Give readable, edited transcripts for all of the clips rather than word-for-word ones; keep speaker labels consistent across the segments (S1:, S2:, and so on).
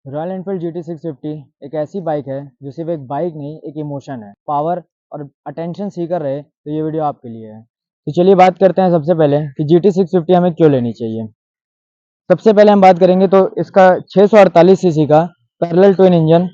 S1: Royal Enfield GT650 एक ऐसी bike है जो सिर्फ एक बाइक नहीं, एक इमोशन है। पावर और अटेंशन सीकर रहे तो ये वीडियो आपके लिए है। तो चलिए बात करते हैं सबसे पहले कि GT650 हमें क्यों लेनी चाहिए। सबसे पहले हम बात करेंगे तो इसका 648 सीसी का parallel twin engine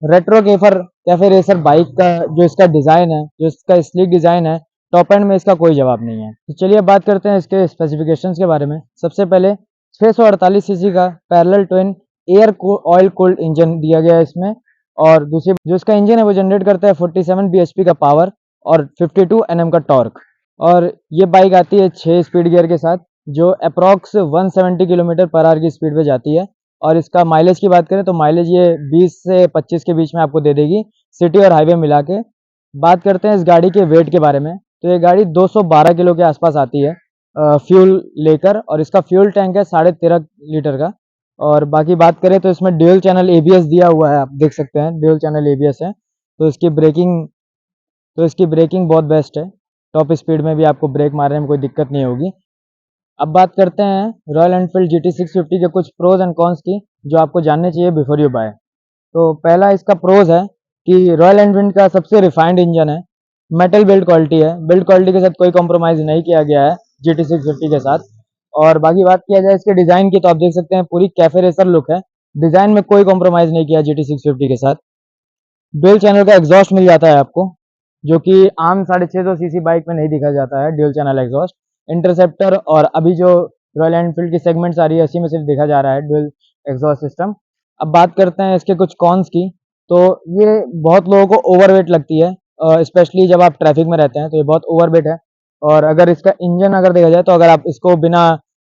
S1: retro cafe racer bike का जो इसका डिज़ाइन है, जो इसका स्लीक डिज़ाइन है, टॉप एंड में इसका कोई जवाब नहीं है। तो चलिए अब बात करते हैं इसके स्पेसिफिकेशंस के बारे में। सबसे पहले 648 सीसी का parallel twin oil cooled engine दिया गया है इसमें। और दूसरी जो इसका इंजन है वो जनरेट करता है 47 bhp का पावर और 52 Nm का टॉर्क। और ये बाइक आती है 6 स्पीड गियर के साथ जो अप्रॉक्स 170 किलोमीटर पर आवर की स्पीड पे जाती है। और इसका माइलेज की बात करें तो माइलेज ये 20 से 25 के बीच में आपको दे देगी, सिटी और हाईवे मिला के। बात करते हैं इस गाड़ी के वेट के बारे में। तो ये गाड़ी 212 किलो के आसपास आती है फ्यूल लेकर, और इसका फ्यूल टैंक है 13.5 लीटर का। और बाकी बात करें तो इसमें ड्यूल चैनल ABS दिया हुआ है, आप देख सकते हैं ड्यूल चैनल ABS है। तो इसकी ब्रेकिंग बहुत बेस्ट है। टॉप स्पीड में भी आपको ब्रेक मारने में कोई दिक्कत नहीं होगी। अब बात करते हैं रॉयल एनफील्ड GT650 के कुछ प्रोज एंड कॉन्स की जो आपको जानने चाहिए बिफोर यू बाय। तो पहला इसका प्रोज है कि रॉयल एनफील्ड का सबसे रिफाइंड इंजन है, मेटल बिल्ड क्वालिटी है, बिल्ड क्वालिटी के साथ कोई कॉम्प्रोमाइज़ नहीं किया गया है GT650 के साथ। और बाकी बात किया जाए इसके डिज़ाइन की तो आप देख सकते हैं पूरी कैफे रेसर लुक है, डिज़ाइन में कोई कॉम्प्रोमाइज़ नहीं किया GT650 के साथ। ड्यूल चैनल का एग्जॉस्ट मिल जाता है आपको, जो कि आम 650 सीसी बाइक में नहीं दिखा जाता है। ड्यूल चैनल एग्जॉस्ट इंटरसेप्टर और अभी जो रॉयल एनफील्ड की सेगमेंट्स आ रही है इसी में सिर्फ देखा जा रहा है ड्यूल एग्जॉस्ट सिस्टम। अब बात करते हैं इसके कुछ कॉन्स की। तो ये बहुत लोगों को ओवरवेट लगती है, स्पेशली जब आप ट्रैफिक में रहते हैं तो ये बहुत ओवरवेट है। और अगर इसका इंजन अगर देखा जाए तो अगर आप इसको बिना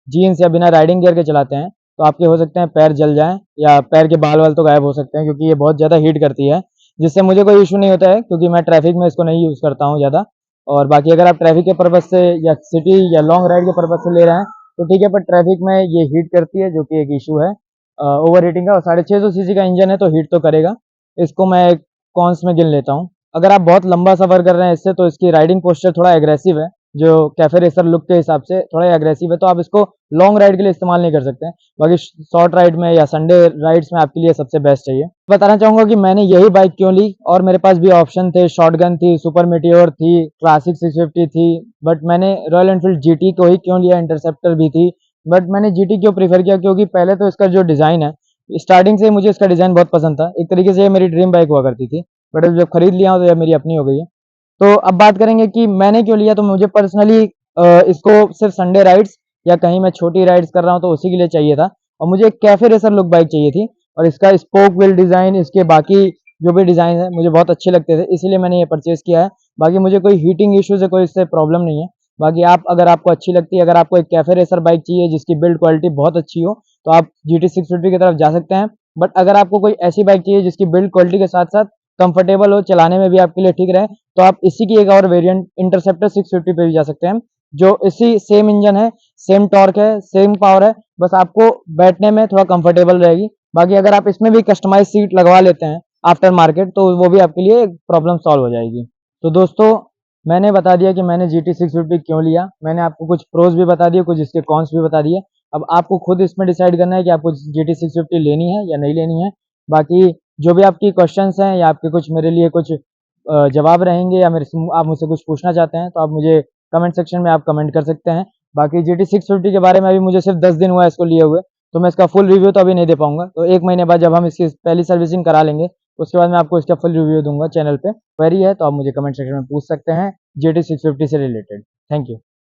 S1: जीन्स या बिना राइडिंग गियर के चलाते हैं तो आपके हो सकते हैं पैर जल जाएं या पैर के बाल वाल तो गायब हो सकते हैं, क्योंकि ये बहुत ज़्यादा हीट करती है। जिससे मुझे कोई इशू नहीं होता है क्योंकि मैं ट्रैफिक में इसको नहीं यूज़ करता हूँ ज़्यादा। और बाकी अगर आप ट्रैफिक के पर्पज़ से या सिटी या लॉन्ग राइड के पर्पज़ से ले रहे हैं तो ठीक है, पर ट्रैफिक में ये हीट करती है जो कि एक इशू है ओवर हीटिंग का। और 650 सीसी का इंजन है तो हीट तो करेगा। इसको मैं एक कॉन्स में गिन लेता हूँ। अगर आप बहुत लंबा सफ़र कर रहे हैं इससे तो इसकी राइडिंग पोस्चर थोड़ा एग्रेसिव है, जो कैफे रेसर लुक के हिसाब से थोड़ा एग्रेसिव है, तो आप इसको लॉन्ग राइड के लिए इस्तेमाल नहीं कर सकते हैं। बाकी शॉर्ट राइड में या संडे राइड्स में आपके लिए सबसे बेस्ट है ये। बताना चाहूँगा कि मैंने यही बाइक क्यों ली, और मेरे पास भी ऑप्शन थे, शॉटगन थी, सुपर मेटियोर थी, क्लासिक 650 थी, बट मैंने रॉयल एनफील्ड GT को ही क्यों लिया, इंटरसेप्टर भी थी। बट मैंने GT क्यों प्रीफर किया, क्योंकि पहले तो इसका जो डिज़ाइन है, स्टार्टिंग से मुझे इसका डिज़ाइन बहुत पसंद था। एक तरीके से ये मेरी ड्रीम बाइक हुआ करती थी, बट जब खरीद लिया हूँ तो ये मेरी अपनी हो गई है। तो अब बात करेंगे कि मैंने क्यों लिया। तो मुझे पर्सनली इसको सिर्फ संडे राइड्स या कहीं मैं छोटी राइड्स कर रहा हूँ तो उसी के लिए चाहिए था, और मुझे एक कैफे रेसर लुक बाइक चाहिए थी। और इसका स्पोक व्हील डिज़ाइन, इसके बाकी जो भी डिज़ाइन है मुझे बहुत अच्छे लगते थे, इसीलिए मैंने ये परचेज़ किया है। बाकी मुझे कोई हीटिंग इशू से कोई इससे प्रॉब्लम नहीं है। बाकी आप अगर आपको अच्छी लगती है, अगर आपको एक कैफे रेसर बाइक चाहिए जिसकी बिल्ड क्वालिटी बहुत अच्छी हो तो आप GT650 की तरफ जा सकते हैं। बट अगर आपको कोई ऐसी बाइक चाहिए जिसकी बिल्ड क्वालिटी के साथ साथ कंफर्टेबल हो, चलाने में भी आपके लिए ठीक रहे, तो आप इसी की एक और वेरिएंट इंटरसेप्टर 650 पे भी जा सकते हैं, जो इसी सेम इंजन है, सेम टॉर्क है, सेम पावर है, बस आपको बैठने में थोड़ा कंफर्टेबल रहेगी। बाकी अगर आप इसमें भी कस्टमाइज सीट लगवा लेते हैं आफ्टर मार्केट तो वो भी आपके लिए प्रॉब्लम सॉल्व हो जाएगी। तो दोस्तों, मैंने बता दिया कि मैंने GT650 क्यों लिया, मैंने आपको कुछ प्रोज भी बता दिए, कुछ इसके कॉन्स भी बता दिए। अब आपको खुद इसमें डिसाइड करना है कि आपको GT650 लेनी है या नहीं लेनी है। बाकी जो भी आपकी क्वेश्चंस हैं या आपके कुछ मेरे लिए कुछ जवाब रहेंगे या मेरे से आप मुझसे कुछ पूछना चाहते हैं तो आप मुझे कमेंट सेक्शन में आप कमेंट कर सकते हैं। बाकी GT650 के बारे में अभी मुझे सिर्फ 10 दिन हुआ है इसको लिए हुए, तो मैं इसका फुल रिव्यू तो अभी नहीं दे पाऊंगा। तो 1 महीने बाद जब हम इसकी पहली सर्विसिंग करा लेंगे उसके बाद मैं आपको इसका फुल रिव्यू दूंगा चैनल पे। क्वेरी है तो आप मुझे कमेंट सेक्शन में पूछ सकते हैं GT650 से रिलेटेड। Thank you.